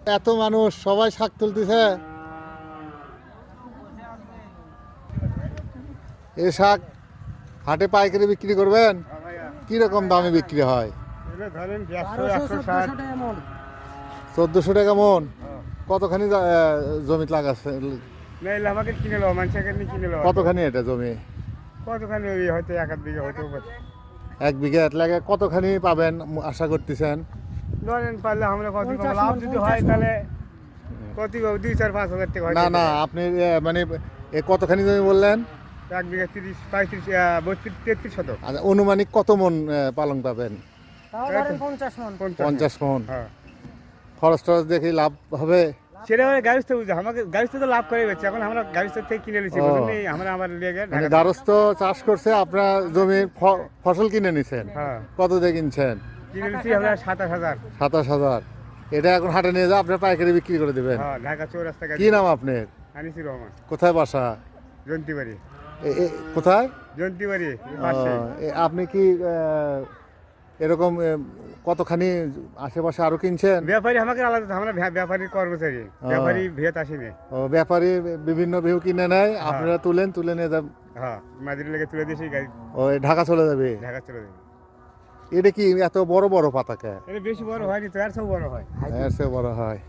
এত মানুষ সবাই শাক তুলতেছে। এই শাক হাটে পাইকারি বিক্রি করবেন? কি রকম দামে বিক্রি হয়? 1400 টাকা মন। কতখানি জমিতে লাগাচ্ছে? কতখানি এটা জমি? কতখানি হয়তো 1 বিঘা হয়তো 1 বিঘা লাগে। কতখানি পাবেন আশা করতেছেন? ধরেন পারলে আমরা কত লাভ যদি হয় তাহলে কত 2-4-5 হাজার টাকা না না, আপনি মানে কতখানি জমি বললেন? 1 বিঘা 30-35 32 শতক। আচ্ছা, অনুমানিক কত মন পালং পাবেন? 50 মন। হ্যাঁ, খরচ টরচ দেখে লাভ হবে? সেটা গাড়িতে বুঝে আমাকে গাড়িতে তো লাভ করে গেছে। এখন আমরা গাড়িতে থেকে কিনে নিচ্ছি, আমরা আমার লেগে মানে গারস্থ চাষ করছে, আপনার জমির ফসল কিনে নিছেন? হ্যাঁ, কত দিয়ে কিনছেন? কিনে নিচ্ছি আমরা 27,000। 27,000। এটা এখন হাটে নিয়ে যা আপনার পাইকারি বিক্রি করে দেবেন? হ্যাঁ, ঢাকা চৌরাস্তা। কি নাম আপনার? আনিসুর রহমান। কোথায় বাসা? জন্তিবাড়ি। কোথায়? জন্তিবাড়ি। আপনি কি এরকম কতখানি আশেপাশে আরো কিনছেন? ব্যাপারী আমাকে আলাদা, আমরা ব্যাপারীর কর্মচারী, ব্যাপারী ভেত আসেনি। ব্যাপারী বিভিন্ন ভিউ কিনে নেয়, আপনারা তুলে নিয়ে যান? হ্যাঁ, মাঝির লেগে তুলে দিয়েছি, গাড়ি ওই ঢাকা চলে যাবে? ঢাকা চলে যাবে। এটা কি এত বড় বড় পাতাকে? এটা বেশি বড় হয়নি তো, আর সব বড় হয়। এর চেয়ে বড় হয়।